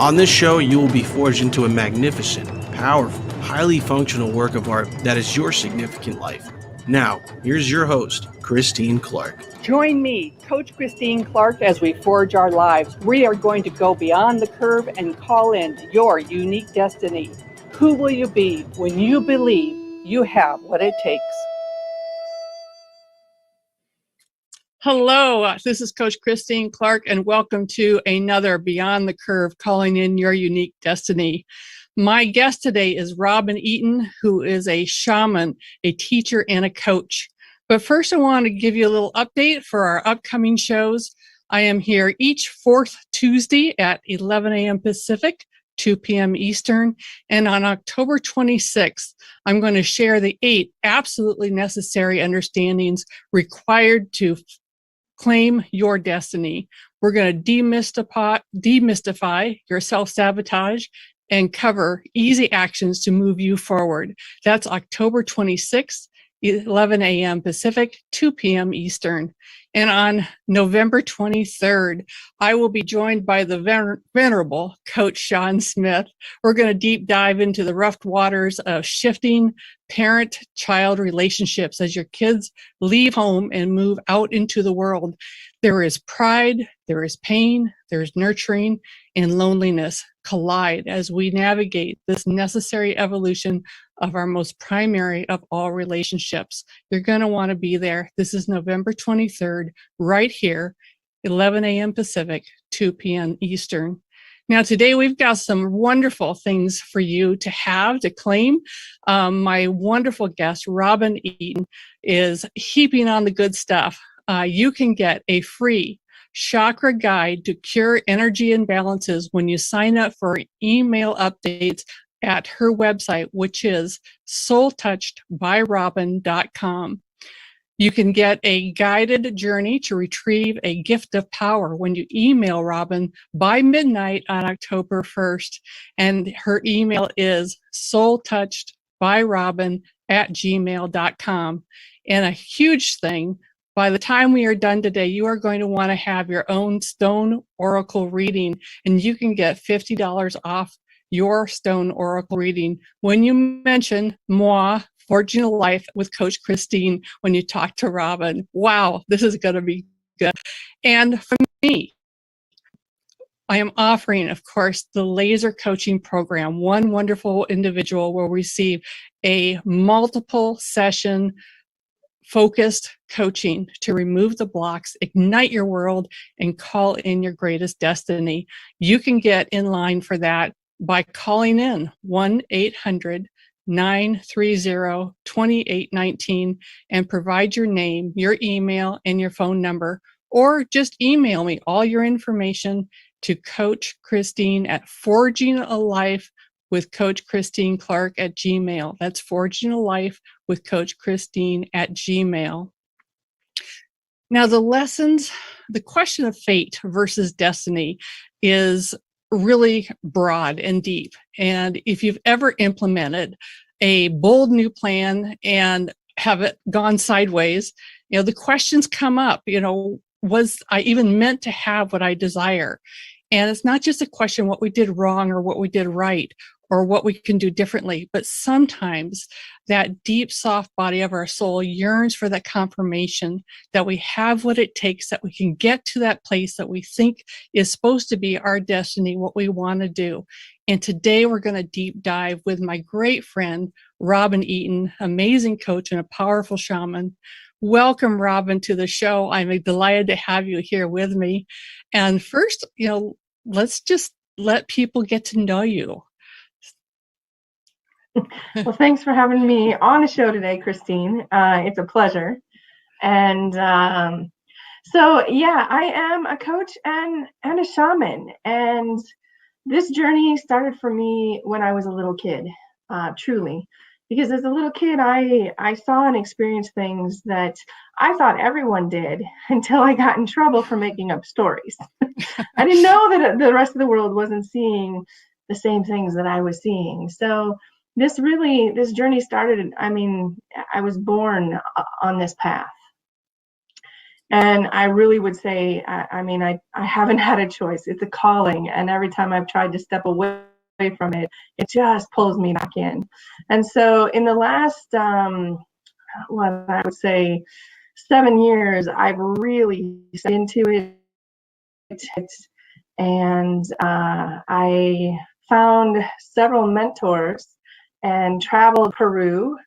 On this show, you will be forged into a magnificent, powerful, highly functional work of art that is your significant life. Now, here's your host, Christine Clark. Join me, Coach Christine Clark, as we forge our lives. We are going to go beyond the curve and call in your unique destiny. Who will you be when you believe you have what it takes? Hello, this is Coach Christine Clark, and welcome to another Beyond the Curve, calling in your unique destiny. My guest today is Robin Eaton, who is a shaman, a teacher, and a coach. But first, I want to give you a little update for our upcoming shows. I am here each fourth Tuesday at 11 a.m. Pacific, 2 p.m. Eastern. And on October 26th, I'm going to share the 8 absolutely necessary understandings required to claim your destiny. We're going to demystify your self-sabotage and cover easy actions to move you forward. That's October 26th, 11 a.m. Pacific, 2 p.m. Eastern. And on November 23rd, I will be joined by the venerable Coach Sean Smith. We're going to deep dive into the rough waters of shifting parent-child relationships as your kids leave home and move out into the world. There is pride, there is pain, there's nurturing, and loneliness collide as we navigate this necessary evolution of our most primary of all relationships. You're going to want to be there. This is November 23rd, right here, 11 a.m. Pacific, 2 p.m. Eastern. Now, today we've got some wonderful things for you to have, to claim. My wonderful guest, Robin Eaton, is heaping on the good stuff. You can get a free chakra guide to cure energy imbalances when you sign up for email updates at her website, which is soultouchedbyrobin.com. You can get a guided journey to retrieve a gift of power when you email Robin by midnight on October 1st. And her email is soultouchedbyrobin@gmail.com. And a huge thing, by the time we are done today, you are going to want to have your own stone oracle reading, and you can get $50 off your stone oracle reading when you mention moi, Forging a Life with Coach Christine, when you talk to Robin. Wow, this is going to be good. And for me, I am offering, of course, the laser coaching program. One wonderful individual will receive a multiple session focused coaching to remove the blocks, ignite your world, and call in your greatest destiny. You can get in line for that by calling in 1-800-930-2819 and provide your name, your email, and your phone number, or just email me all your information to Coach Christine at Forging a Life with Coach Christine Clark at Gmail. That's Forging a Life with Coach Christine at Gmail. Now, the question of fate versus destiny is really broad and deep. And if you've ever implemented a bold new plan and have it gone sideways, the questions come up, was I even meant to have what I desire? And it's not just a question what we did wrong or what we did right or what we can do differently, but sometimes that deep, soft body of our soul yearns for that confirmation that we have what it takes, that we can get to that place that we think is supposed to be our destiny, what we want to do. And today we're going to deep dive with my great friend, Robin Eaton, amazing coach and a powerful shaman. Welcome, Robin, to the show. I'm delighted to have you here with me. And first, let's just let people get to know you. Well, thanks for having me on the show today, Christine. It's a pleasure. And so, yeah, I am a coach and a shaman. And this journey started for me when I was a little kid, truly. Because as a little kid, I saw and experienced things that I thought everyone did until I got in trouble for making up stories. I didn't know that the rest of the world wasn't seeing the same things that I was seeing. So this journey started, I was born on this path. And I really would say, I haven't had a choice. It's a calling. And every time I've tried to step away from it, it just pulls me back in. And so in the last, what I would say, 7 years, I've really stepped into it. And I found several mentors and traveled Peru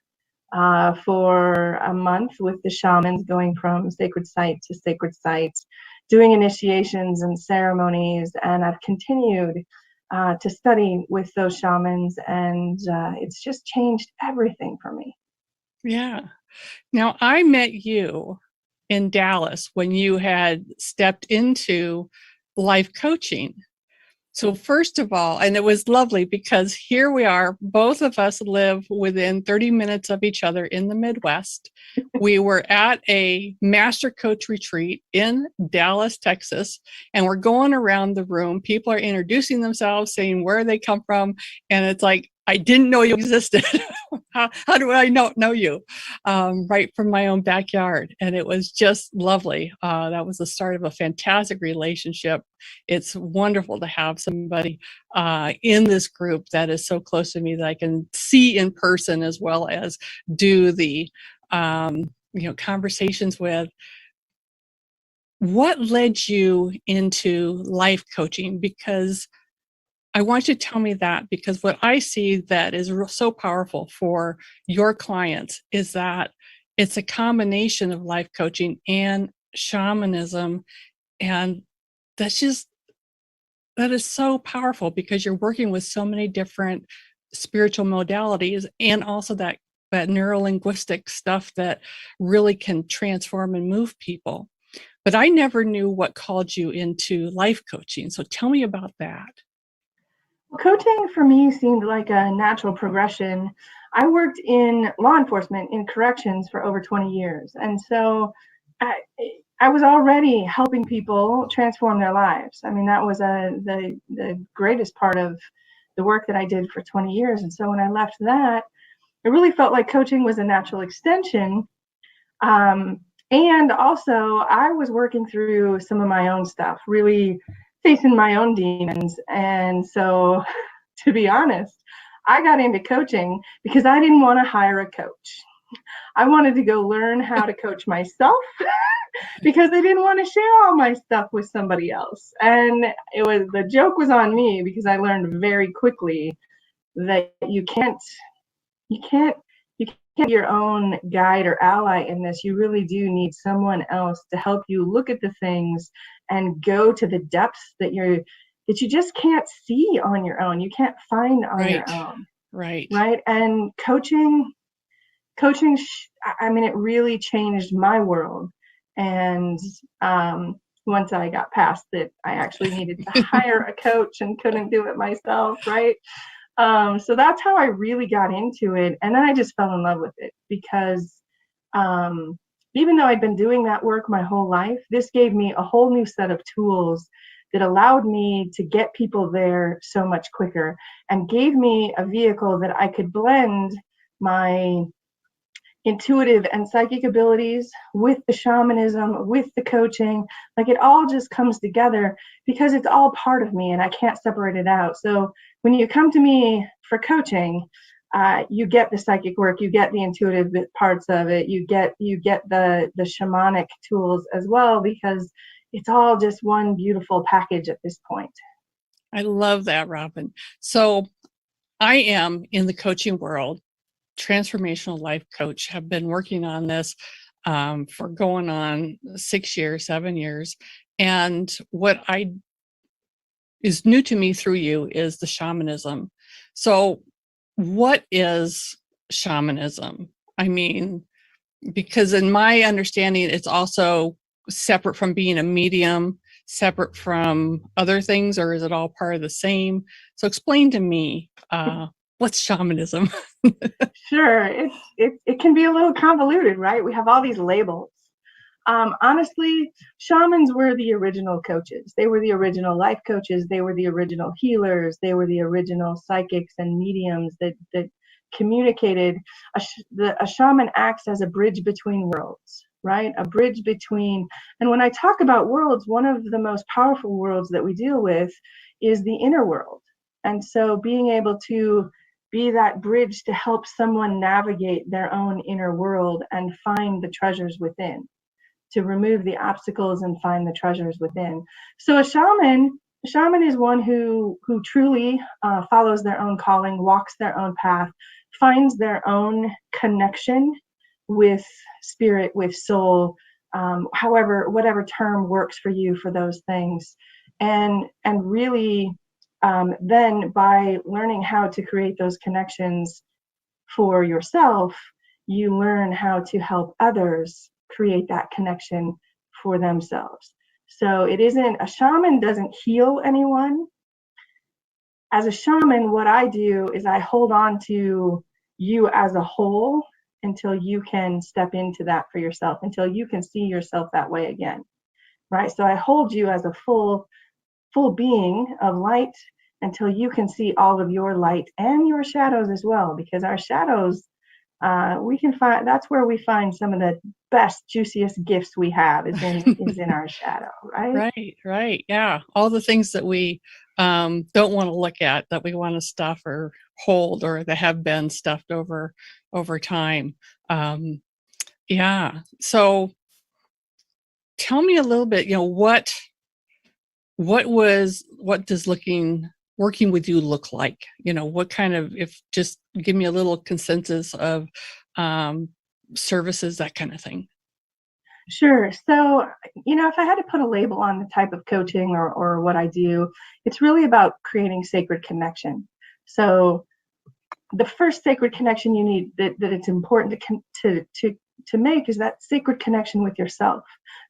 for a month with the shamans, going from sacred site to sacred site, doing initiations and ceremonies. And I've continued to study with those shamans, and it's just changed everything for me. Yeah. Now, I met you in Dallas when you had stepped into life coaching. So first of all, and it was lovely because here we are, both of us live within 30 minutes of each other in the Midwest. We were at a master coach retreat in Dallas, Texas, and we're going around the room. People are introducing themselves, saying where they come from. And it's like, I didn't know you existed. How do I know you? Right from my own backyard. And it was just lovely. That was the start of a fantastic relationship. It's wonderful to have somebody in this group that is so close to me that I can see in person, as well as do the conversations with. What led you into life coaching? Because I want you to tell me that, because what I see that is so powerful for your clients is that it's a combination of life coaching and shamanism. And that is so powerful because you're working with so many different spiritual modalities, and also that neurolinguistic stuff that really can transform and move people. But I never knew what called you into life coaching. So tell me about that. Coaching for me seemed like a natural progression. I worked in law enforcement in corrections for over 20 years. And so I was already helping people transform their lives. I mean, that was the greatest part of the work that I did for 20 years. And so when I left that, it really felt like coaching was a natural extension. And also, I was working through some of my own stuff, really facing my own demons. And so, to be honest, I got into coaching because I didn't want to hire a coach. I wanted to go learn how to coach myself because I didn't want to share all my stuff with somebody else. And the joke was on me because I learned very quickly that you can't be your own guide or ally in this. You really do need someone else to help you look at the things and go to the depths that you just can't see on your own. You can't find on your own. Right. And coaching, I mean, it really changed my world. And once I got past that, I actually needed to hire a coach and couldn't do it myself, right? So that's how I really got into it. And then I just fell in love with it because even though I'd been doing that work my whole life, this gave me a whole new set of tools that allowed me to get people there so much quicker, and gave me a vehicle that I could blend my intuitive and psychic abilities with the shamanism, with the coaching. Like, it all just comes together because it's all part of me and I can't separate it out. So when you come to me for coaching, you get the psychic work, you get the intuitive parts of it, you get the shamanic tools as well, because it's all just one beautiful package at this point. I love that, Robin. So I am in the coaching world, transformational life coach, have been working on this for going on 6 years, 7 years. And what is new to me through you is the shamanism. So what is shamanism? I mean, because in my understanding, it's also separate from being a medium, separate from other things, or is it all part of the same? So explain to me, what's shamanism? Sure, it can be a little convoluted, right? We have all these labels. Honestly, shamans were the original coaches. They were the original life coaches. They were the original healers. They were the original psychics and mediums that communicated. A shaman acts as a bridge between worlds, right? A bridge between, and when I talk about worlds, one of the most powerful worlds that we deal with is the inner world. And so being able to be that bridge to help someone navigate their own inner world and find the treasures within, to remove the obstacles and find the treasures within. So a shaman is one who truly follows their own calling, walks their own path, finds their own connection with spirit, with soul, however, whatever term works for you for those things. And really, then by learning how to create those connections for yourself, you learn how to help others create that connection for themselves. So it isn't, a shaman doesn't heal anyone. As a shaman, what I do is I hold on to you as a whole until you can step into that for yourself, until you can see yourself that way again, right? So I hold you as a full being of light until you can see all of your light and your shadows as well, because our shadows, we can find, that's where we find some of the best, juiciest gifts we have is in our shadow, right? Right. Yeah. All the things that we don't want to look at, that we want to stuff or hold, or that have been stuffed over time. Yeah. So tell me a little bit, what does working with you look like? What kind of, if just give me a little consensus of services, that kind of thing. Sure. So, if I had to put a label on the type of coaching or what I do, it's really about creating sacred connection. So the first sacred connection you need, that it's important to make, is that sacred connection with yourself.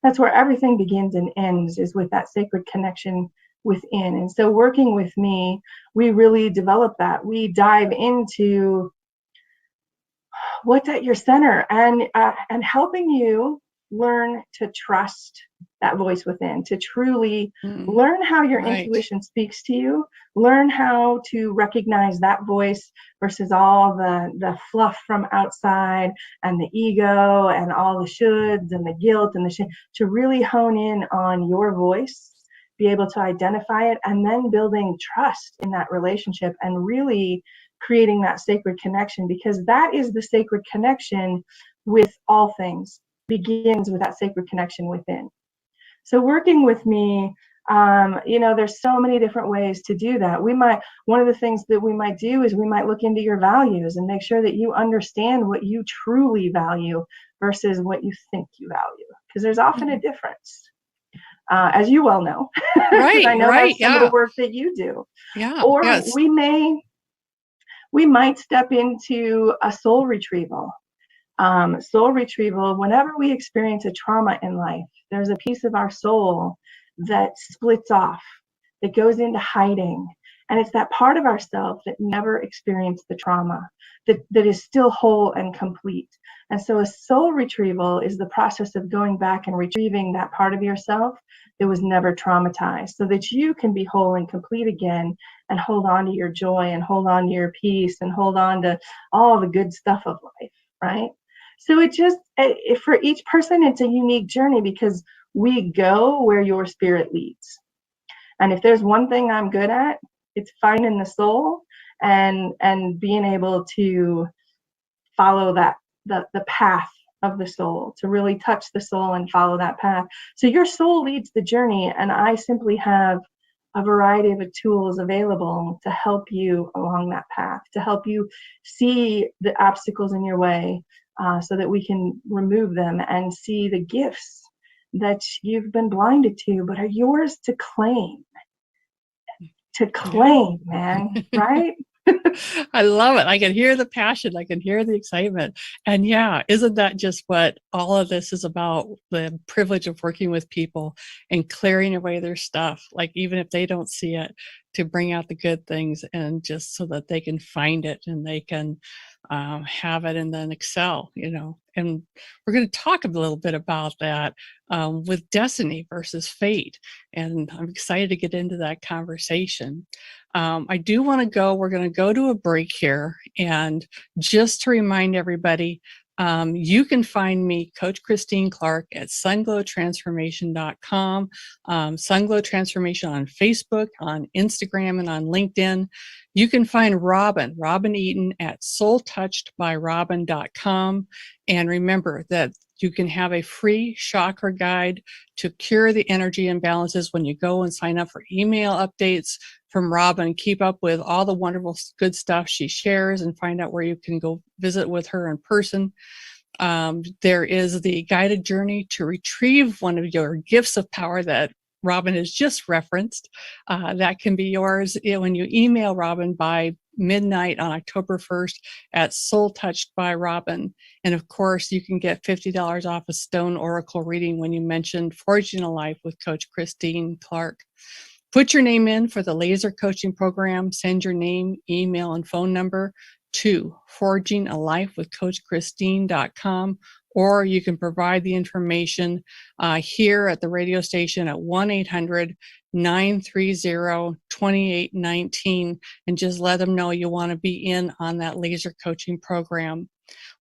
That's where everything begins and ends, is with that sacred connection within. And so working with me, we really develop that. We dive into what's at your center, and helping you learn to trust that voice within, to truly learn how your intuition speaks to you, learn how to recognize that voice versus all the fluff from outside and the ego and all the shoulds and the guilt and the shame, to really hone in on your voice, be able to identify it, and then building trust in that relationship and really creating that sacred connection, because that is the sacred connection with all things, begins with that sacred connection within. So working with me, there's so many different ways to do that. One of the things that we might do is we might look into your values and make sure that you understand what you truly value versus what you think you value, because there's often a difference, as you well know. Right. I know that's some of the work that you do. Yeah. Or we might step into a soul retrieval. Whenever we experience a trauma in life, there's a piece of our soul that splits off, that goes into hiding. And it's that part of ourself that never experienced the trauma, that is still whole and complete. And so a soul retrieval is the process of going back and retrieving that part of yourself that was never traumatized, so that you can be whole and complete again, and hold on to your joy, and hold on to your peace, and hold on to all the good stuff of life, right? So for each person, it's a unique journey, because we go where your spirit leads. And if there's one thing I'm good at, it's finding the soul and being able to follow the path of the soul, to really touch the soul and follow that path. So your soul leads the journey, and I simply have a variety of tools available to help you along that path, to help you see the obstacles in your way, so that we can remove them and see the gifts that you've been blinded to, but are yours to claim. Man, right? I love it. I can hear the passion. I can hear the excitement. And yeah, isn't that just what all of this is about? The privilege of working with people and clearing away their stuff, like even if they don't see it, to bring out the good things, and just so that they can find it and they can have it and then excel, And we're going to talk a little bit about that with destiny versus fate. And I'm excited to get into that conversation. I do want to we're going to go to a break here. And just to remind everybody You can find me, Coach Christine Clark, at sunglowtransformation.com, Sunglow Transformation on Facebook, on Instagram, and on LinkedIn. You can find Robin Eaton, at soultouchedbyrobin.com. And remember that you can have a free chakra guide to cure the energy imbalances when you go and sign up for email updates from Robin. Keep up with all the wonderful, good stuff she shares and find out where you can go visit with her in person. There is the guided journey to retrieve one of your gifts of power that Robin has just referenced. That can be yours when you email Robin by midnight on October 1st at Soul Touched by Robin. And of course, you can get $50 off a Stone Oracle reading when you mention Forging a Life with Coach Christine Clark. Put your name in for the laser coaching program. Send your name, email, and phone number to forgingalifewithcoachchristine.com, or you can provide the information here at the radio station at 1-800-930-2819 and just let them know you want to be in on that laser coaching program.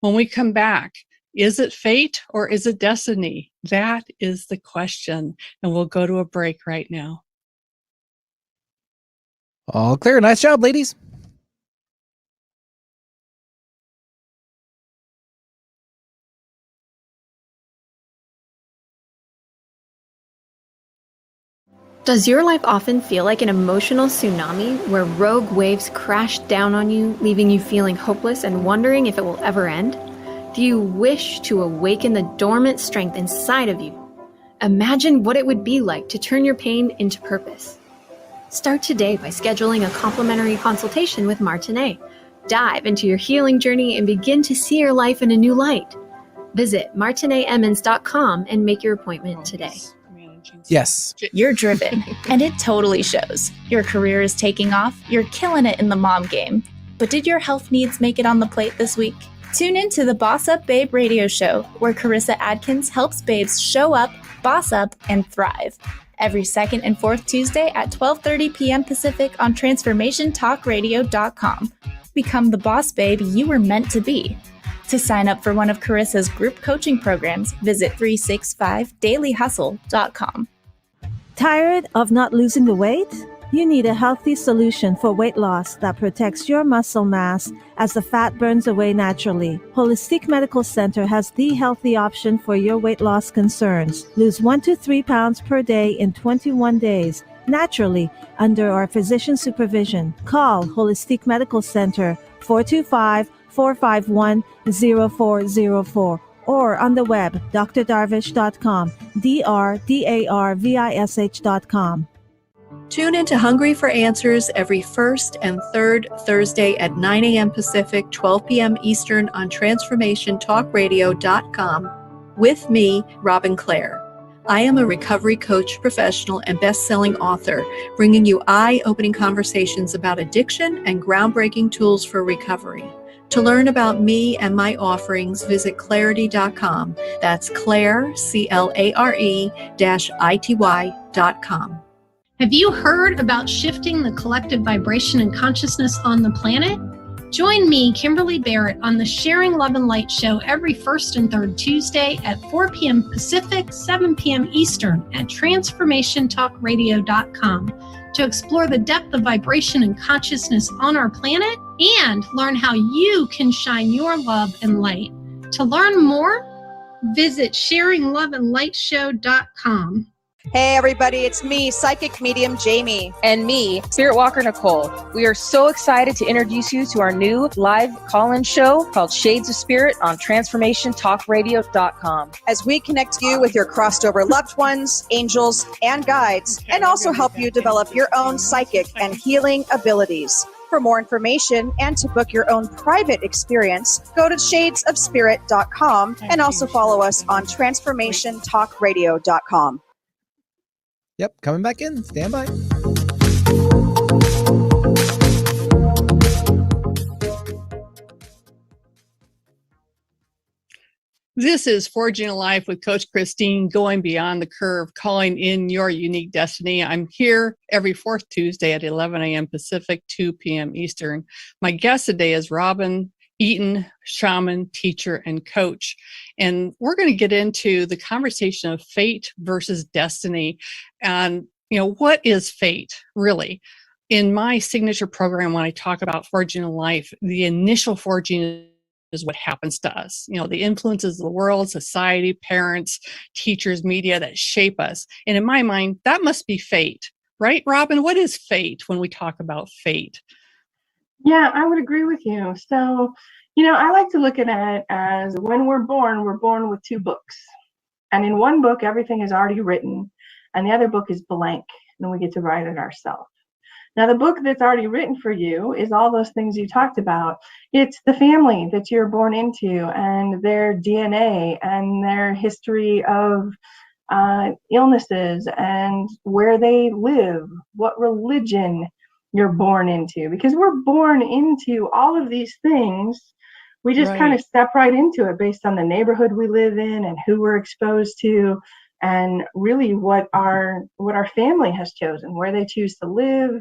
When we come back, is it fate or is it destiny? That is the question, and we'll go to a break right now. All clear. Nice job, ladies. Does your life often feel like an emotional tsunami where rogue waves crash down on you, leaving you feeling hopeless and wondering if it will ever end? Do you wish to awaken the dormant strength inside of you? Imagine what it would be like to turn your pain into purpose. Start today by scheduling a complimentary consultation with Martinet. Dive into your healing journey and begin to see your life in a new light. Visit martinetemmons.com and make your appointment today. Yes. You're driven, and it totally shows. Your career is taking off, you're killing it in the mom game. But did your health needs make it on the plate this week? Tune in to the Boss Up Babe radio show, where Carissa Adkins helps babes show up, boss up, and thrive. Every second and fourth Tuesday at 12:30 p.m. Pacific on TransformationTalkRadio.com. Become the boss babe you were meant to be. To sign up for one of Carissa's group coaching programs, visit 365dailyhustle.com. Tired of not losing the weight? You need a healthy solution for weight loss that protects your muscle mass as the fat burns away naturally. Holistic Medical Center has the healthy option for your weight loss concerns. Lose 1 to 3 pounds per day in 21 days, naturally, under our physician supervision. Call Holistic Medical Center 425-451-0404 or on the web drdarvish.com, drdarvish.com. Tune into Hungry for Answers every first and third Thursday at 9 a.m. Pacific, 12 p.m. Eastern on TransformationTalkRadio.com with me, Robin Clare. I am a recovery coach professional and best-selling author, bringing you eye-opening conversations about addiction and groundbreaking tools for recovery. To learn about me and my offerings, visit clarity.com. That's Claire, CLARE-ITY.com. Have you heard about shifting the collective vibration and consciousness on the planet? Join me, Kimberly Barrett, on the Sharing Love and Light show every first and third Tuesday at 4 p.m. Pacific, 7 p.m. Eastern at TransformationTalkRadio.com to explore the depth of vibration and consciousness on our planet and learn how you can shine your love and light. To learn more, visit SharingLoveAndLightShow.com. Hey everybody, it's me, Psychic Medium Jamie. And me, Spirit Walker Nicole. We are so excited to introduce you to our new live call-in show called Shades of Spirit on TransformationTalkRadio.com. As we connect you with your crossed over loved ones, angels, and guides, and also help you develop your own psychic and healing abilities. For more information and to book your own private experience, go to shadesofspirit.com and also follow us on TransformationTalkRadio.com. Yep, coming back in. Stand by. This is Forging a Life with Coach Christine, going beyond the curve, calling in your unique destiny. I'm here every fourth Tuesday at 11 a.m. Pacific, 2 p.m. Eastern. My guest today is Robin Eaton, shaman, teacher, and coach. And we're going to get into the conversation of fate versus destiny. And, what is fate really? In my signature program, when I talk about forging a life, the initial forging is what happens to us. The influences of the world, society, parents, teachers, media that shape us. And in my mind, that must be fate, right, Robin? What is fate when we talk about fate? Yeah, I would agree with you. So, I like to look at it as when we're born with two books. And in one book, everything is already written, and the other book is blank, and we get to write it ourselves. Now, the book that's already written for you is all those things you talked about. It's the family that you're born into and their DNA and their history of illnesses and where they live, what religion you're born into, because we're born into all of these things. We just kind of step right into it based on the neighborhood we live in and who we're exposed to, and really what our family has chosen, where they choose to live,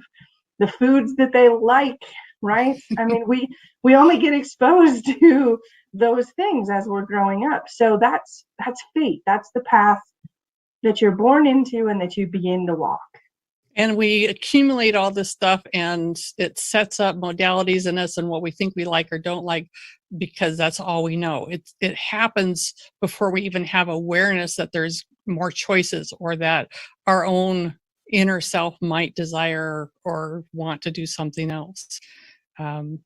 the foods that they like, right? I mean, we only get exposed to those things as we're growing up. So that's fate. That's the path that you're born into and that you begin to walk. And we accumulate all this stuff, and it sets up modalities in us and what we think we like or don't like, because that's all we know. It happens before we even have awareness that there's more choices, or that our own inner self might desire or want to do something else. Absolutely.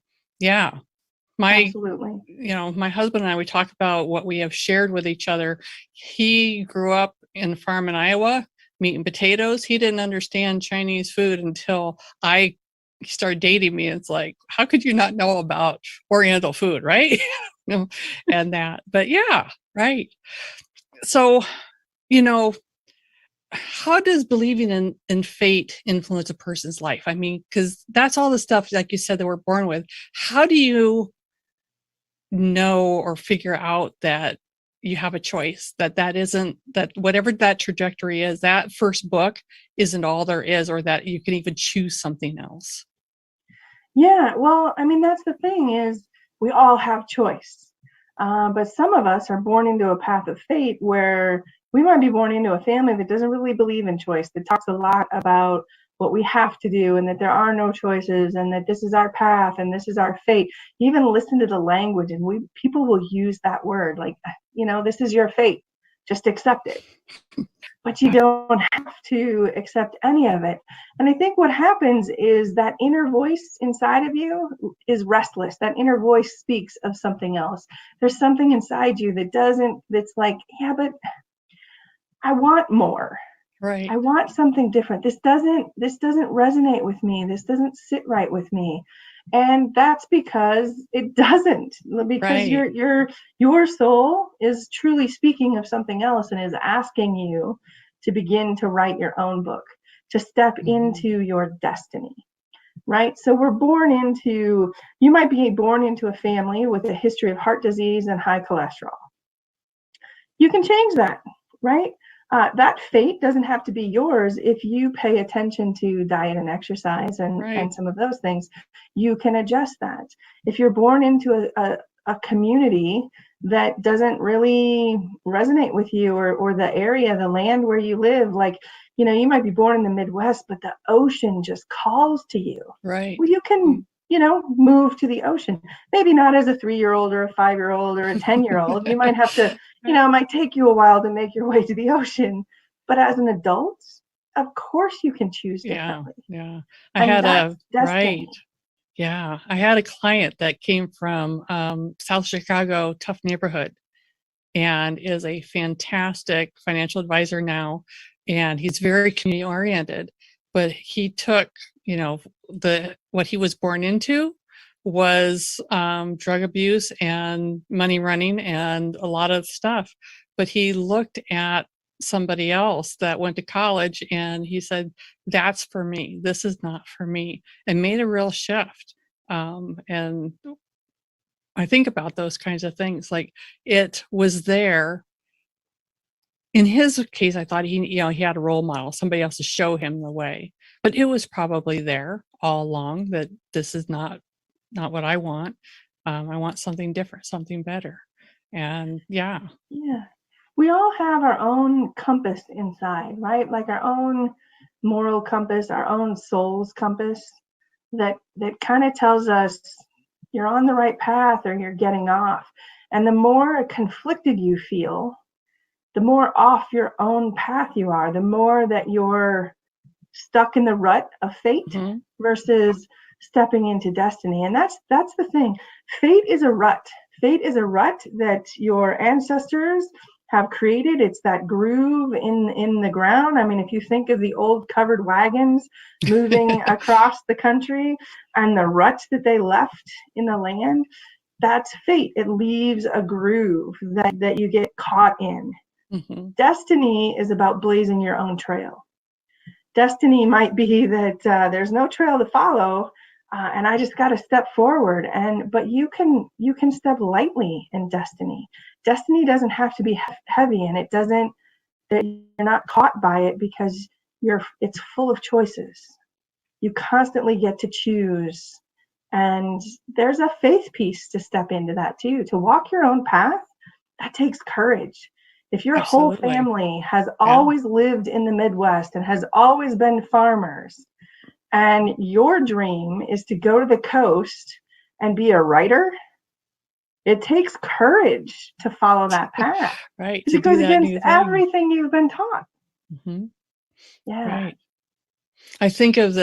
My husband and I, we talk about what we have shared with each other. He grew up in a farm in Iowa, meat and potatoes. He didn't understand Chinese food until I started dating me. It's like, how could you not know about Oriental food, right? And that. But yeah, right. So, how does believing in fate influence a person's life? I mean, because that's all the stuff, like you said, that we're born with. How do you know or figure out that you have a choice, that isn't, that whatever that trajectory is, that first book isn't all there is, or that you can even choose something else? Yeah, well, I mean, that's the thing, is we all have choice. But some of us are born into a path of fate where we might be born into a family that doesn't really believe in choice, that talks a lot about what we have to do and that there are no choices and that this is our path and this is our fate. You even listen to the language, and people will use that word like, this is your fate, just accept it. But you don't have to accept any of it. And I think what happens is that inner voice inside of you is restless. That inner voice speaks of something else. There's something inside you that's like, yeah, but I want more. Right. I want something different. This doesn't resonate with me. This doesn't sit right with me. And that's because it doesn't, because your soul is truly speaking of something else and is asking you to begin to write your own book, to step into your destiny, right? So you might be born into a family with a history of heart disease and high cholesterol. You can change that, right? That fate doesn't have to be yours if you pay attention to diet and exercise and some of those things. You can adjust that. If you're born into a community that doesn't really resonate with you, or the area, the land where you live, like, you might be born in the Midwest, but the ocean just calls to you. Right. Well, you can, move to the ocean. Maybe not as a 3-year-old or a 5-year-old or a 10-year-old. You might have to, it might take you a while to make your way to the ocean. But as an adult, of course you can choose differently. Yeah. I had a client that came from South Chicago, tough neighborhood, and is a fantastic financial advisor now. And he's very community oriented, but he took, what he was born into was drug abuse and money running and a lot of stuff. But he looked at somebody else that went to college and he said, that's for me. This is not for me, and made a real shift. And I think about those kinds of things. Like, it was there. In his case, I thought he had a role model, somebody else to show him the way, but it was probably there all along that this is not what I want. I want something different, something better. And yeah. We all have our own compass inside, right? Like our own moral compass, our own soul's compass that kind of tells us you're on the right path or you're getting off. And the more conflicted you feel, the more off your own path you are, the more that you're stuck in the rut of fate versus stepping into destiny. And that's the thing. Fate is a rut. Fate is a rut that your ancestors have created. It's that groove in the ground. I mean, if you think of the old covered wagons moving across the country and the ruts that they left in the land, that's fate. It leaves a groove that you get caught in. Destiny is about blazing your own trail. Destiny might be that there's no trail to follow, and I just got to step forward. But you can step lightly in destiny. Destiny doesn't have to be heavy, and it doesn't. That you're not caught by it because it's full of choices. You constantly get to choose, and there's a faith piece to step into that too. To walk your own path, that takes courage. If your whole family has always lived in the Midwest and has always been farmers, and your dream is to go to the coast and be a writer, it takes courage to follow that path. Right. It goes against everything you've been taught. Right. I think of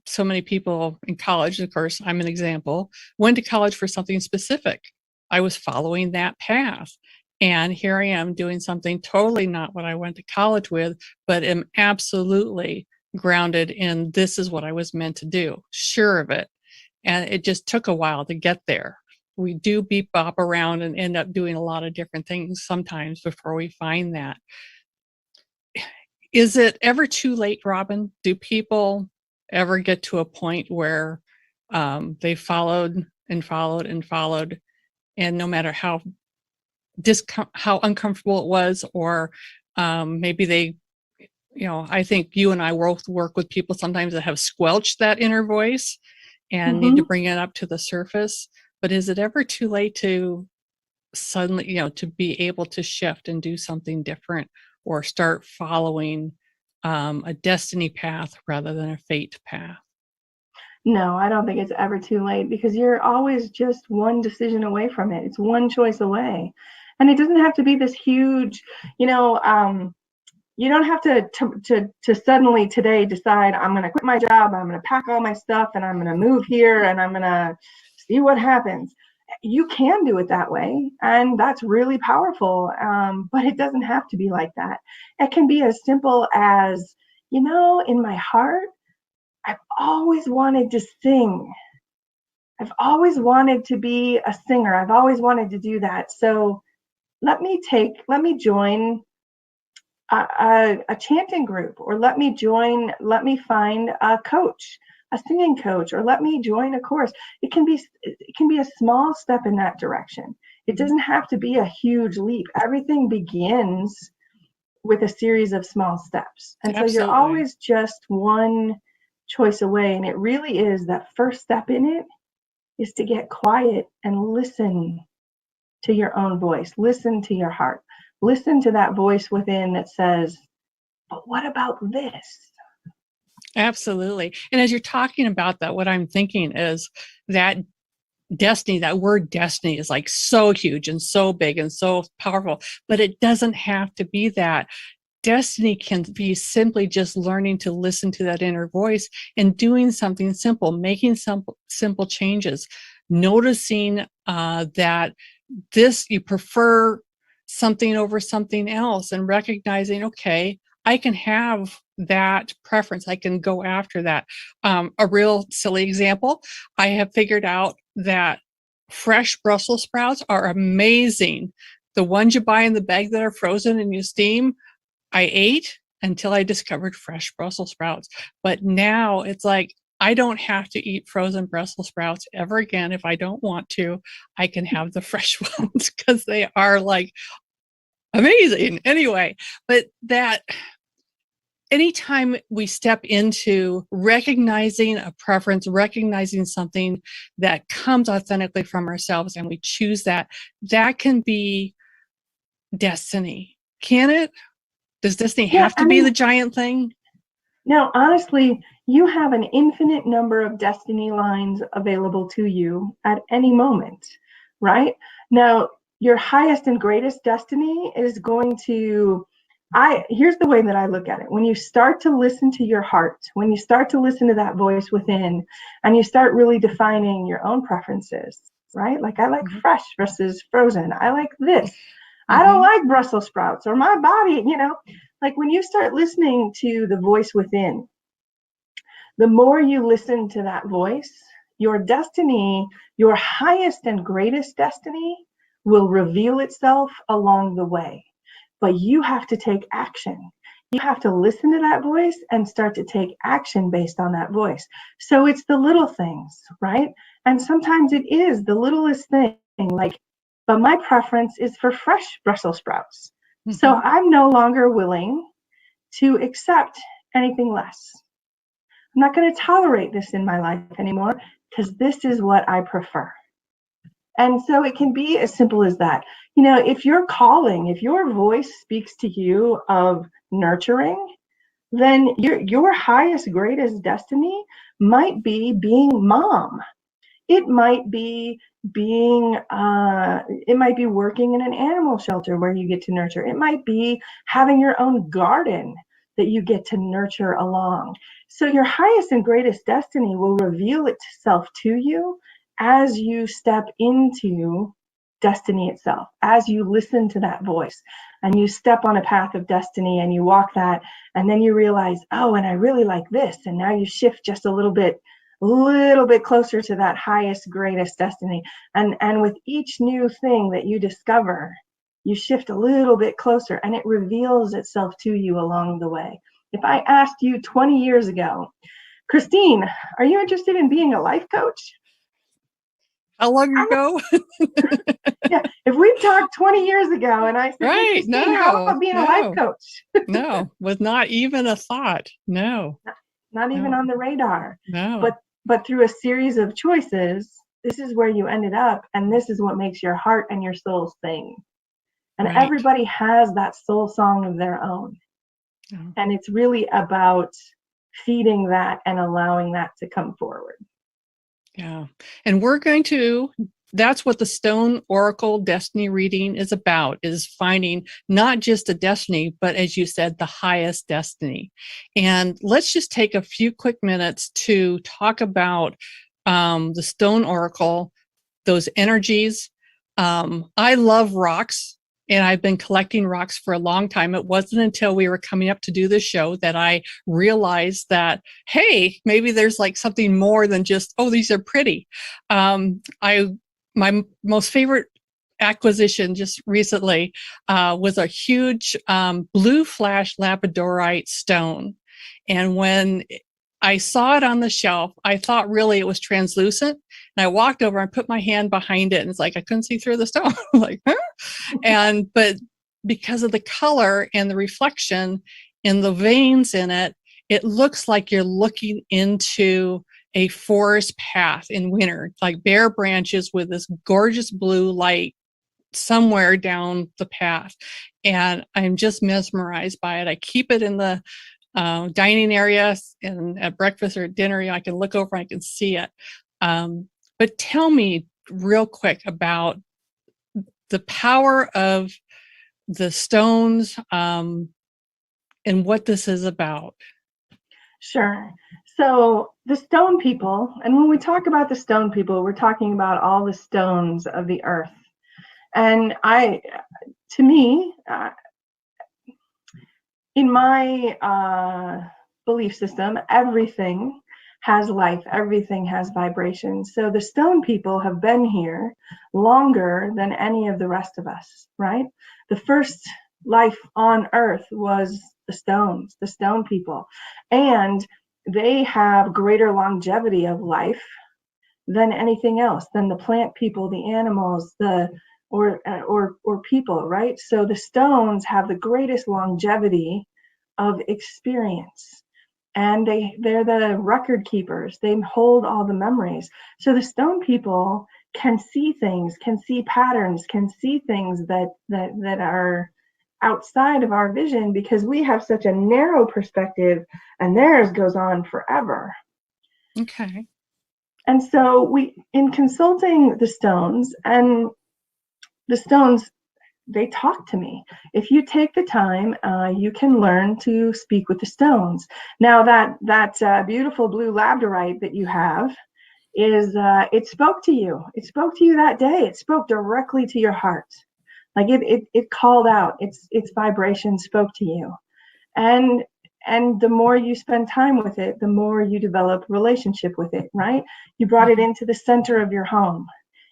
so many people in college, of course, I'm an example, went to college for something specific. I was following that path. And here I am doing something totally not what I went to college with, but am absolutely grounded in this is what I was meant to do, sure of it. And it just took a while to get there. We do beep bop around and end up doing a lot of different things sometimes before we find that. Is it ever too late, Robin? Do people ever get to a point where they followed and followed and followed, and no matter how uncomfortable it was, or maybe they, I think you and I both work with people sometimes that have squelched that inner voice and need to bring it up to the surface. But is it ever too late to suddenly, to be able to shift and do something different, or start following a destiny path rather than a fate path? No, I don't think it's ever too late, because you're always just one decision away from it. It's one choice away. And it doesn't have to be this huge, you don't have to suddenly today decide, I'm going to quit my job, I'm going to pack all my stuff, and I'm going to move here, and I'm going to see what happens. You can do it that way, and that's really powerful. But it doesn't have to be like that. It can be as simple as, in my heart, I've always wanted to sing. I've always wanted to be a singer. I've always wanted to do that. So let me join a chanting group, or let me find a coach, a singing coach, or let me join a course. It can be a small step in that direction. It doesn't have to be a huge leap. Everything begins with a series of small steps. And so you're always just one choice away. And it really is that first step in it is to get quiet and listen to your own voice. Listen to your heart. Listen to that voice within that says, but what about this? Absolutely. And as you're talking about that, what I'm thinking is that destiny, that word destiny, is like so huge and so big and so powerful, but it doesn't have to be that. Destiny can be simply just learning to listen to that inner voice and doing something simple, making some simple changes, noticing that you prefer something over something else, and recognizing, okay, I can have that preference. I can go after that. A real silly example, I have figured out that fresh Brussels sprouts are amazing. The ones you buy in the bag that are frozen and you steam, I ate until I discovered fresh Brussels sprouts. But now it's like, I don't have to eat frozen Brussels sprouts ever again if I don't want to. I can have the fresh ones because they are like amazing. Anyway, but that anytime we step into recognizing a preference, recognizing something that comes authentically from ourselves, and we choose that, that can be destiny. Can it? Does destiny have to be the giant thing? No, honestly, you have an infinite number of destiny lines available to you at any moment, right? Now, your highest and greatest destiny is going to, here's the way that I look at it. When you start to listen to your heart, when you start to listen to that voice within, and you start really defining your own preferences, right? Like, I like fresh versus frozen. I like this. I don't like Brussels sprouts, or my body, like when you start listening to the voice within, the more you listen to that voice, your destiny, your highest and greatest destiny, will reveal itself along the way. But you have to take action. You have to listen to that voice and start to take action based on that voice. So it's the little things, right? And sometimes it is the littlest thing, like, but my preference is for fresh Brussels sprouts. So I'm no longer willing to accept anything less. I'm not going to tolerate this in my life anymore because this is what I prefer. And so it can be as simple as that. If you're calling, if your voice speaks to you of nurturing, then your highest, greatest destiny might be being mom. It might be working in an animal shelter where you get to nurture. It might be having your own garden that you get to nurture along. So your highest and greatest destiny will reveal itself to you as you step into destiny itself, as you listen to that voice and you step on a path of destiny and you walk that, and then you realize, oh, and I really like this. And now you shift just a little bit closer to that highest, greatest destiny. And with each new thing that you discover, you shift a little bit closer and it reveals itself to you along the way. If I asked you 20 years ago, Christine, are you interested in being a life coach? How long ago? Yeah, if we talked 20 years ago and I said, hey, Christine, how about being a life coach? No, with not even a thought. No. Not even on the radar. No. But through a series of choices, this is where you ended up, and this is what makes your heart and your soul sing. And everybody has that soul song of their own. And it's really about feeding that and allowing that to come forward. Yeah. And that's what the Stone Oracle Destiny reading is about, is finding not just a destiny, but as you said, the highest destiny. And let's just take a few quick minutes to talk about the Stone Oracle, those energies. I love rocks, and I've been collecting rocks for a long time. It wasn't until we were coming up to do this show that I realized that, hey, maybe there's like something more than just, oh, these are pretty. My most favorite acquisition just recently was a huge blue flash labradorite stone. And when I saw it on the shelf, I thought really it was translucent. And I walked over and put my hand behind it, and it's like I couldn't see through the stone. Like, huh? But because of the color and the reflection in the veins in it, it looks like you're looking into a forest path in winter, like bare branches with this gorgeous blue light somewhere down the path. And I'm just mesmerized by it. I keep it in the dining area, and at breakfast or at dinner, I can look over and I can see it. But tell me real quick about the power of the stones and what this is about. Sure. So the stone people, and when we talk about the stone people, we're talking about all the stones of the earth. And to me, in my belief system, everything has life, everything has vibration. So the stone people have been here longer than any of the rest of us, right? The first life on earth was the stones, the stone people. And they have greater longevity of life than anything else, than the plant people, the animals, or people, right? So the stones have the greatest longevity of experience. And they're the record keepers. They hold all the memories. So the stone people can see things, can see patterns, can see things that are outside of our vision, because we have such a narrow perspective and theirs goes on forever. Okay. And so in consulting the stones, and the stones, they talk to me. If you take the time, you can learn to speak with the stones. Now that beautiful blue labradorite that you have is, it spoke to you. It spoke to you that day. It spoke directly to your heart. Like it called out, its vibration spoke to you. And the more you spend time with it, the more you develop relationship with it, right? You brought it into the center of your home.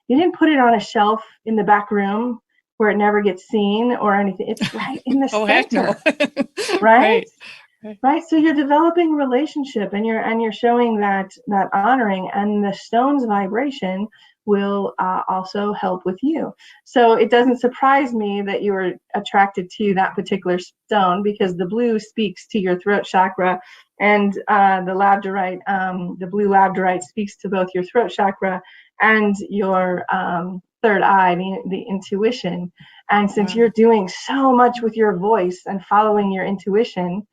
You didn't put it on a shelf in the back room where it never gets seen or anything. It's right in the center, no. right? Right. So you're developing relationship, and you're showing that honoring, and the stone's vibration will also help with you. So it doesn't surprise me that you were attracted to that particular stone, because the blue speaks to your throat chakra, and the labradorite, the blue labradorite, speaks to both your throat chakra and your third eye, the intuition. And since you're doing so much with your voice and following your intuition,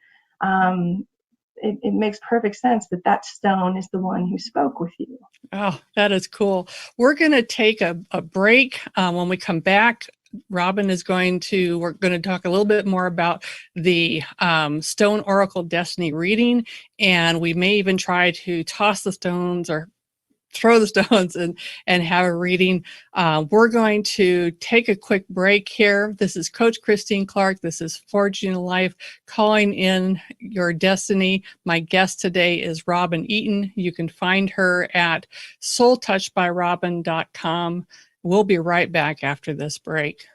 it makes perfect sense that stone is the one who spoke with you. Oh, that is cool. We're going to take a break. When we come back, we're going to talk a little bit more about the Stone Oracle Destiny reading, and we may even try to toss the stones or throw the stones and have a reading. We're going to take a quick break here. This is Coach Christine Clark. This is Forging a Life, calling in your destiny. My guest today is Robin Eaton. You can find her at soultouchedbyrobin.com. We'll be right back after this break.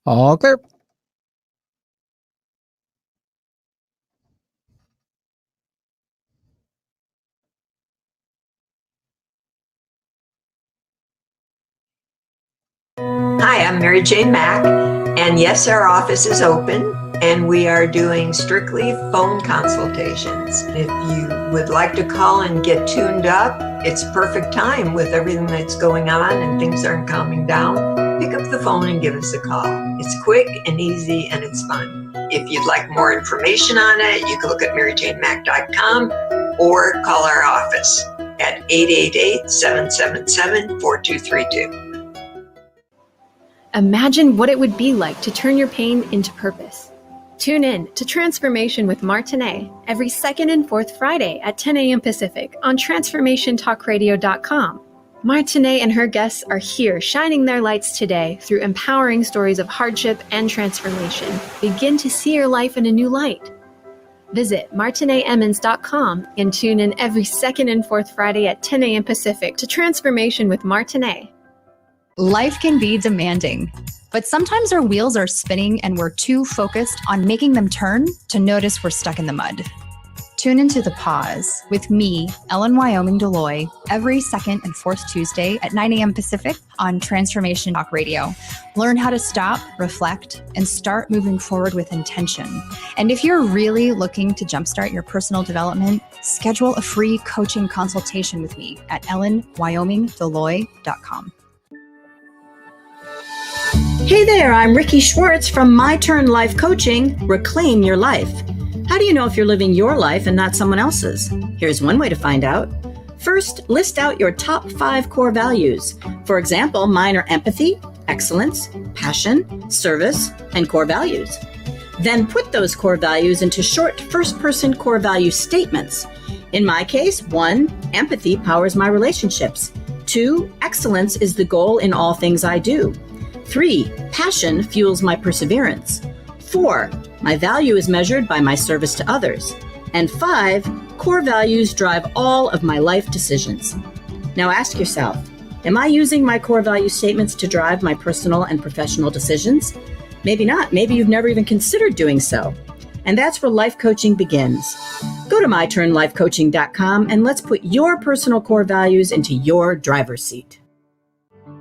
All clear. Hi, I'm Mary Jane Mack, and yes, our office is open, and we are doing strictly phone consultations. If you would like to call and get tuned up, it's perfect time with everything that's going on and things aren't calming down. Pick up the phone and give us a call. It's quick and easy, and it's fun. If you'd like more information on it, you can look at maryjanemack.com or call our office at 888-777-4232. Imagine what it would be like to turn your pain into purpose. Tune in to Transformation with Martinet every second and fourth Friday at 10 a.m. Pacific on transformationtalkradio.com. Martinet and her guests are here shining their lights today through empowering stories of hardship and transformation. Begin to see your life in a new light. Visit martinetemmons.com and tune in every second and fourth Friday at 10 a.m. Pacific to Transformation with Martinet. Life can be demanding, but sometimes our wheels are spinning and we're too focused on making them turn to notice we're stuck in the mud. Tune into The Pause with me, Ellen Wyoming Deloy, every second and fourth Tuesday at 9 a.m. Pacific on Transformation Talk Radio. Learn how to stop, reflect, and start moving forward with intention. And if you're really looking to jumpstart your personal development, schedule a free coaching consultation with me at ellenwyomingdeloy.com. Hey there, I'm Ricky Schwartz from My Turn Life Coaching, Reclaim Your Life. How do you know if you're living your life and not someone else's? Here's one way to find out. First, list out your top 5 core values. For example, mine are empathy, excellence, passion, service, and core values. Then put those core values into short first-person core value statements. In my case, 1, empathy powers my relationships. 2, excellence is the goal in all things I do. 3, passion fuels my perseverance. 4, my value is measured by my service to others. And 5, core values drive all of my life decisions. Now ask yourself, am I using my core value statements to drive my personal and professional decisions? Maybe not. Maybe you've never even considered doing so. And that's where life coaching begins. Go to myturnlifecoaching.com and let's put your personal core values into your driver's seat.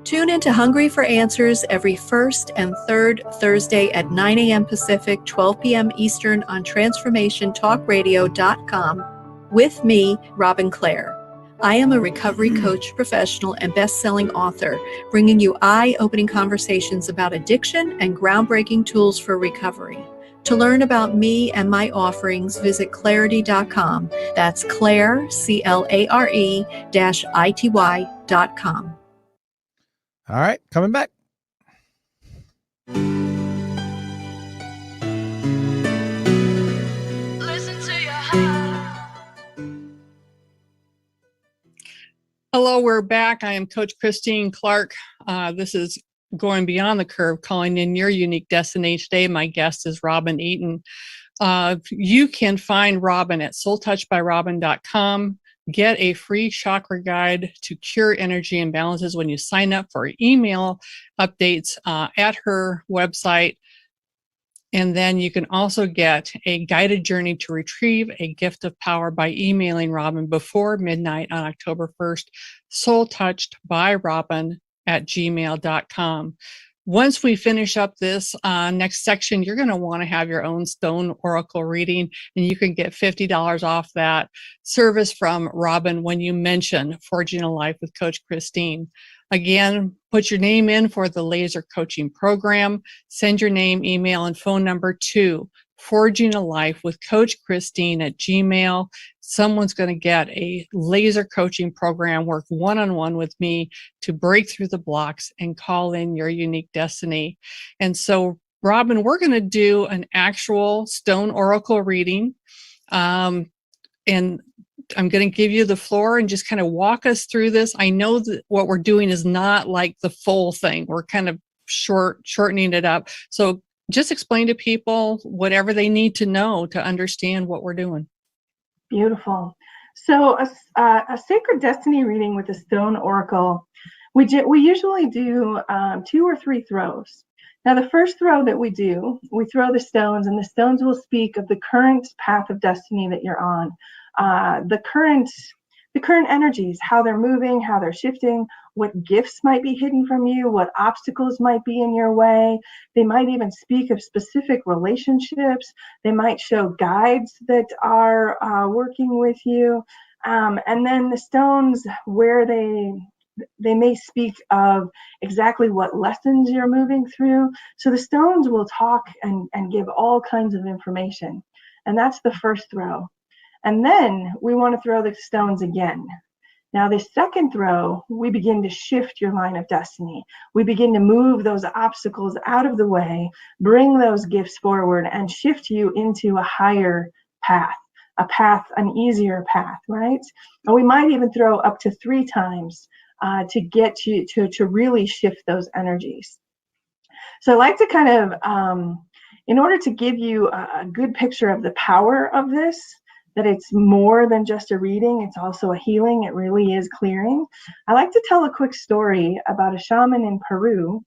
Tune into Hungry for Answers every first and third Thursday at 9 a.m. Pacific, 12 p.m. Eastern on TransformationTalkRadio.com with me, Robin Clare. I am a recovery coach, professional, and best-selling author, bringing you eye-opening conversations about addiction and groundbreaking tools for recovery. To learn about me and my offerings, visit clarity.com. That's Claire, CLARE-ITY.com. All right, coming back. Hello, we're back. I am Coach Christine Clark. This is Going Beyond the Curve, calling in your unique destiny. Today, my guest is Robin Eaton. You can find Robin at soultouchedbyrobin.com. Get a free chakra guide to cure energy imbalances when you sign up for email updates at her website. And then you can also get a guided journey to retrieve a gift of power by emailing Robin before midnight on October 1st, soultouchedbyrobin@gmail.com. Once we finish up this next section, you're going to want to have your own stone oracle reading, and you can get $50 off that service from Robin when you mention Forging a Life with Coach Christine. Again, put your name in for the laser coaching program. Send your name, email, and phone number to Forging a Life with Coach Christine at Gmail. Someone's going to get a laser coaching program, work one-on-one with me to break through the blocks and call in your unique destiny. And so, Robin, we're going to do an actual stone oracle reading. And I'm going to give you the floor and just kind of walk us through this. I know that what we're doing is not like the full thing. We're kind of shortening it up. So just explain to people whatever they need to know to understand what we're doing. Beautiful. So a sacred destiny reading with a stone oracle, we usually do 2 or 3 throws. Now, the first throw that we do, we throw the stones, and the stones will speak of the current path of destiny that you're on, the current energies, how they're moving, how they're shifting, what gifts might be hidden from you, what obstacles might be in your way. They might even speak of specific relationships. They might show guides that are working with you. And then the stones, where they may speak of exactly what lessons you're moving through. So the stones will talk and give all kinds of information. And that's the first throw. And then we want to throw the stones again. Now, the second throw, we begin to shift your line of destiny. We begin to move those obstacles out of the way, bring those gifts forward, and shift you into a higher path, an easier path, right? And we might even throw up to 3 times to get you to really shift those energies. So I like to kind of, in order to give you a good picture of the power of this, that it's more than just a reading, it's also a healing, it really is clearing. I like to tell a quick story about a shaman in Peru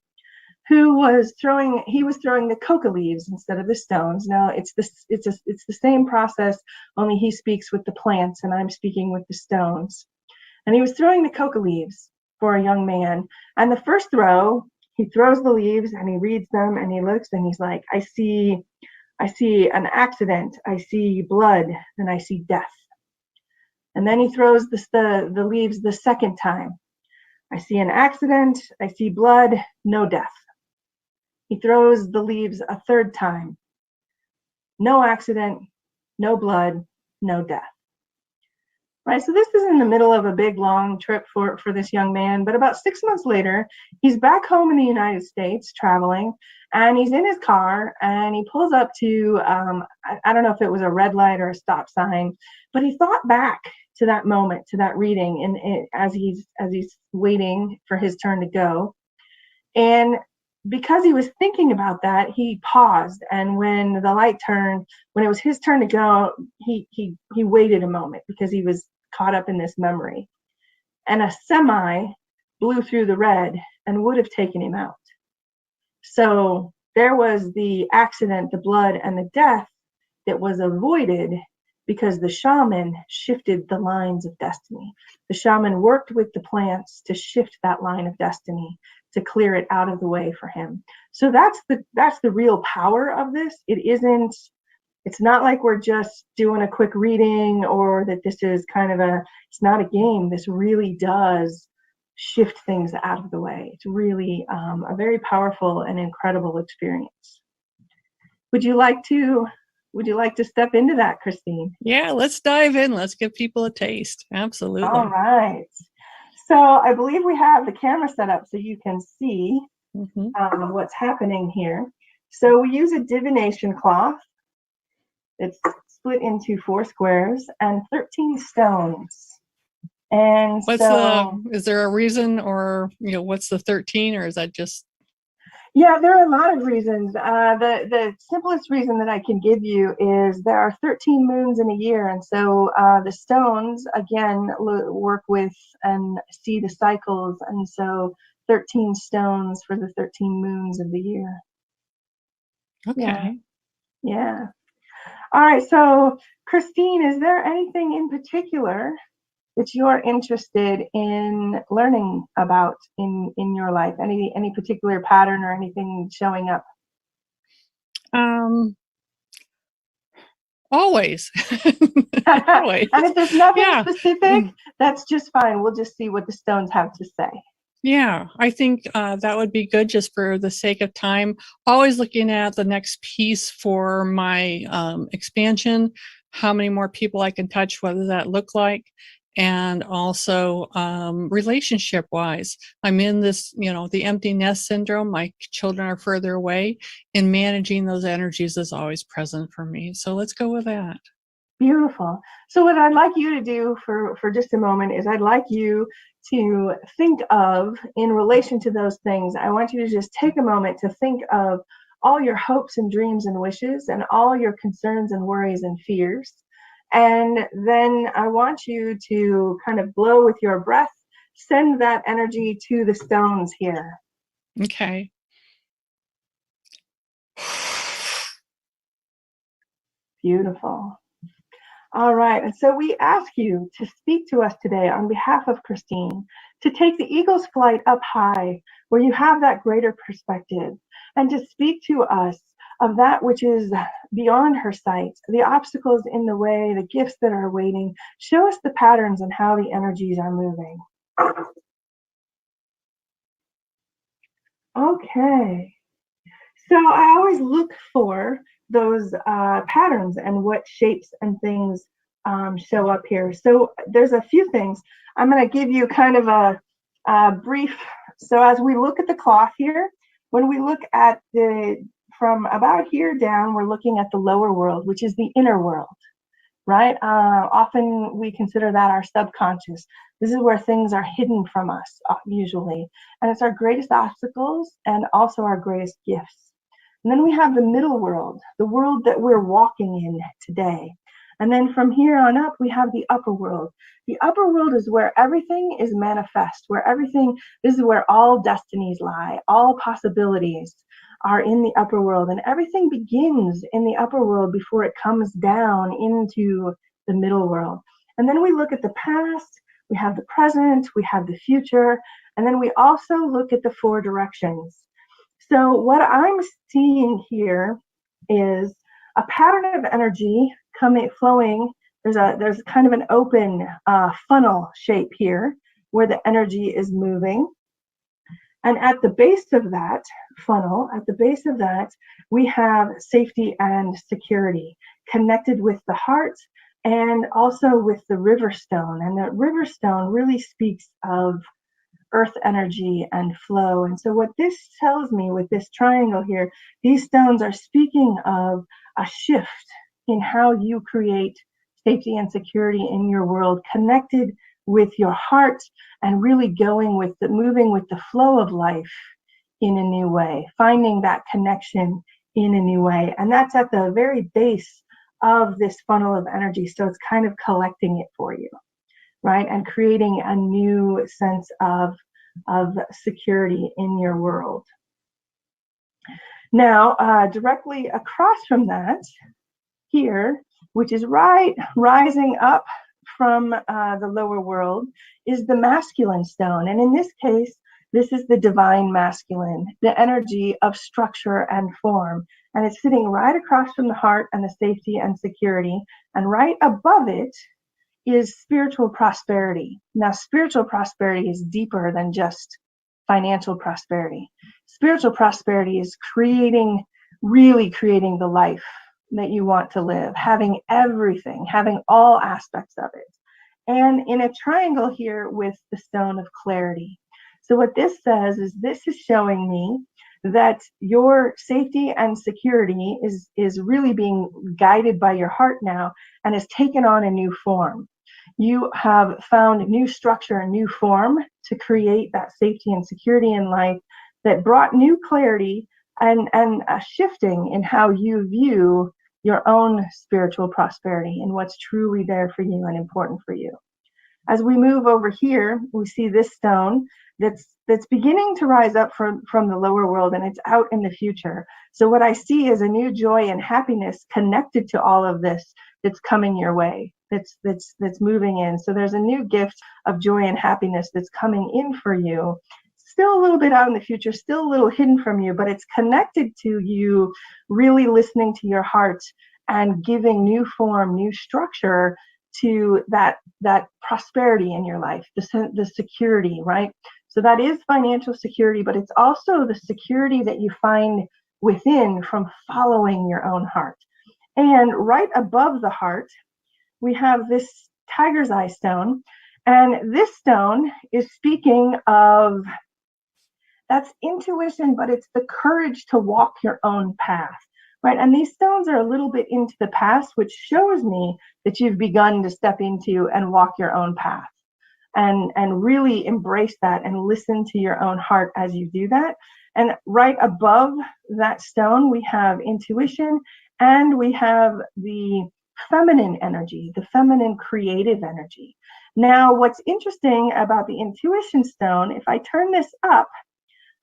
who was throwing the coca leaves instead of the stones. Now it's the same process, only he speaks with the plants and I'm speaking with the stones. And he was throwing the coca leaves for a young man. And the first throw, he throws the leaves and he reads them and he looks and he's like, I see an accident, I see blood, and I see death. And then he throws the leaves the second time. I see an accident, I see blood, no death. He throws the leaves a third time. No accident, no blood, no death. Right, so this is in the middle of a big, long trip for this young man. But about 6 months later, he's back home in the United States traveling, and he's in his car, and he pulls up to, I don't know if it was a red light or a stop sign, but he thought back to that moment, to that reading, and as he's waiting for his turn to go. And because he was thinking about that, he paused, and when the light turned, when it was his turn to go, he waited a moment because he was caught up in this memory. And a semi blew through the red and would have taken him out. So there was the accident, the blood, and the death that was avoided because the shaman shifted the lines of destiny. The shaman worked with the plants to shift that line of destiny, to clear it out of the way for him. So that's the real power of this. It's not like we're just doing a quick reading, or that this is it's not a game. This really does shift things out of the way. It's really a very powerful and incredible experience. Would you like to step into that, Christine? Yeah, let's dive in. Let's give people a taste. Absolutely. All right. So I believe we have the camera set up so you can see what's happening here. So we use a divination cloth. It's split into 4 squares and 13 stones. And is there a reason, or what's the 13, or is that just? Yeah, there are a lot of reasons. The simplest reason that I can give you is there are 13 moons in a year, and so the stones again work with and see the cycles, and so 13 stones for the 13 moons of the year. Okay. Yeah. All right. So, Christine, is there anything in particular that you're interested in learning about in your life? Any particular pattern or anything showing up? Always. Always. And if there's nothing specific, that's just fine. We'll just see what the stones have to say. Yeah, I think that would be good, just for the sake of time. Always looking at the next piece for my expansion, how many more people I can touch, what does that look like? And also relationship wise, I'm in this, the empty nest syndrome. My children are further away, and managing those energies is always present for me. So let's go with that. Beautiful. So what I'd like you to do for just a moment is I'd like you to think of, in relation to those things, I want you to just take a moment to think of all your hopes and dreams and wishes and all your concerns and worries and fears. And then I want you to kind of blow with your breath, send that energy to the stones here. Okay. Beautiful. All right. And so we ask you to speak to us today on behalf of Christine, to take the eagle's flight up high, where you have that greater perspective, and to speak to us of that which is beyond her sight, the obstacles in the way, the gifts that are waiting. Show us the patterns and how the energies are moving. Okay. So I always look for those patterns and what shapes and things show up here. So there's a few things. I'm going to give you kind of a brief. So as we look at the cloth here, when we look at from about here down, we're looking at the lower world, which is the inner world, right? Often we consider that our subconscious. This is where things are hidden from us, usually. And it's our greatest obstacles and also our greatest gifts. And then we have the middle world, the world that we're walking in today. And then from here on up, we have the upper world. The upper world is where everything is manifest, this is where all destinies lie, all possibilities are in the upper world. And everything begins in the upper world before it comes down into the middle world. And then we look at the past, we have the present, we have the future, and then we also look at the 4 directions. So what I'm seeing here is a pattern of energy flowing. There's kind of an open funnel shape here where the energy is moving. And at the base of that funnel, we have safety and security connected with the heart and also with the river stone. And the river stone really speaks of earth energy and flow. And so what this tells me with this triangle here, these stones are speaking of a shift in how you create safety and security in your world, connected with your heart and really moving with the flow of life in a new way, finding that connection in a new way. And that's at the very base of this funnel of energy. So it's kind of collecting it for you, right? And creating a new sense of security in your world. Now, directly across from that, here which is rising up from the lower world, is the masculine stone. And in this case, this is the divine masculine, the energy of structure and form. And it's sitting right across from the heart and the safety and security. And right above it is spiritual prosperity. Now, spiritual prosperity is deeper than just financial prosperity. Spiritual prosperity is really creating the life that you want to live, having everything, having all aspects of it. And in a triangle here with the stone of clarity. So what this says is, this is showing me that your safety and security is really being guided by your heart now, and has taken on a new form. You have found new structure and new form to create that safety and security in life that brought new clarity and a shifting in how you view your own spiritual prosperity and what's truly there for you and important for you. As we move over here, we see this stone that's beginning to rise up from the lower world, and it's out in the future. So what I see is a new joy and happiness connected to all of this that's coming your way, that's moving in. So there's a new gift of joy and happiness that's coming in for you. Still a little bit out in the future, still a little hidden from you, but it's connected to you really listening to your heart and giving new form, new structure to that prosperity in your life, the security, right? So that is financial security, but it's also the security that you find within from following your own heart. And right above the heart, we have this tiger's eye stone. And this stone is speaking of, that's intuition, but it's the courage to walk your own path, right? And these stones are a little bit into the past, which shows me that you've begun to step into and walk your own path. And really embrace that and listen to your own heart as you do that. And right above that stone, we have intuition, and we have the feminine energy, the feminine creative energy. Now, what's interesting about the intuition stone, if I turn this up,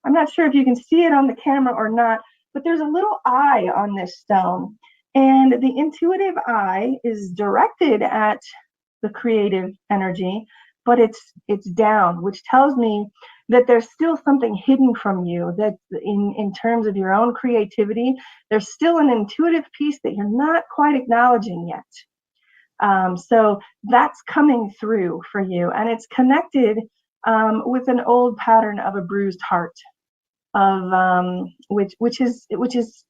I'm not sure if you can see it on the camera or not, but there's a little eye on this stone. And the intuitive eye is directed at the creative energy, but it's down, which tells me that there's still something hidden from you, that in terms of your own creativity, there's still an intuitive piece that you're not quite acknowledging yet. So that's coming through for you, and it's connected with an old pattern of a bruised heart, of which has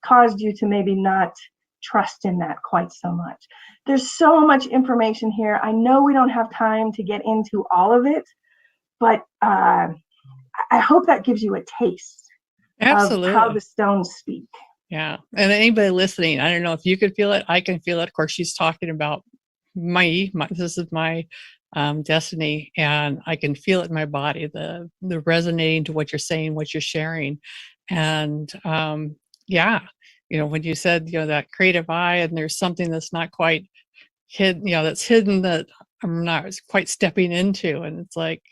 caused you to maybe not trust in that quite so much. There's so much information here. I know we don't have time to get into all of it, but I hope that gives you a taste of how the stones speak. Yeah. And anybody listening, I don't know if you could feel it. I can feel it. Of course, she's talking about this is my destiny, and I can feel it in my body, the resonating to what you're saying, what you're sharing. And yeah, when you said, that creative eye, and there's something that's not quite hidden, that's hidden, that I'm not quite stepping into. And it's like,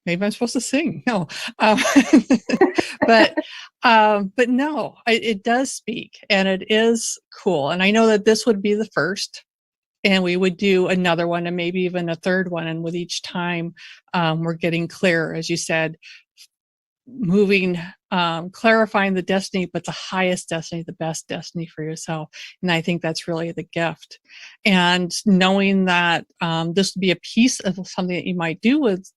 maybe I'm supposed to sing. No, but no, it does speak, and it is cool. And I know that this would be the first, and we would do another one, and maybe even a third one. And with each time, we're getting clearer, as you said, moving, clarifying the destiny, but the highest destiny, the best destiny for yourself. And I think that's really the gift. And knowing that this would be a piece of something that you might do with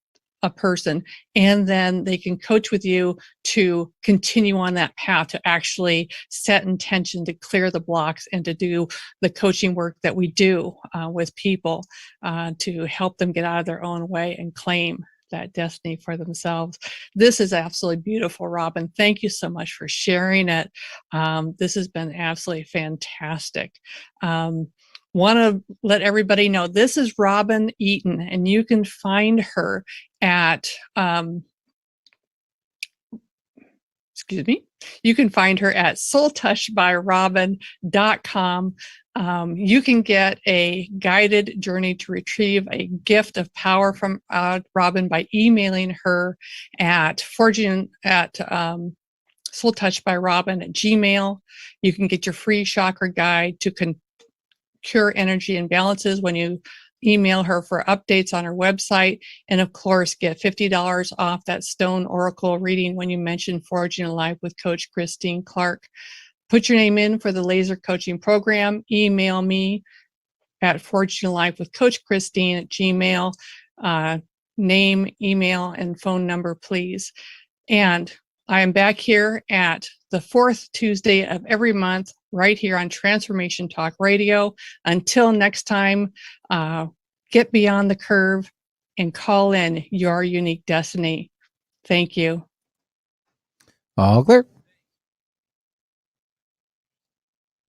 a person, and then they can coach with you to continue on that path, to actually set intention, to clear the blocks, and to do the coaching work that we do with people to help them get out of their own way and claim that destiny for themselves. This is absolutely beautiful, Robin. Thank you so much for sharing it. This has been absolutely fantastic. Want to let everybody know, this is Robin Eaton, and you can find her at, you can find her at soultouchedbyrobin.com. You can get a guided journey to retrieve a gift of power from Robin by emailing her at soultouchedbyrobin@gmail.com. You can get your free chakra guide to cure energy imbalances when you email her for updates on her website. And of course, get $50 off that Stone Oracle reading when you mention Forging a Life with Coach Christine Clark. Put your name in for the laser coaching program. Email me at forgingalifewithcoachchristine@gmail. Name, email, and phone number, please. And I am back here at the fourth Tuesday of every month, right here on Transformation Talk Radio. Until next time, get beyond the curve and call in your unique destiny. Thank you. All clear.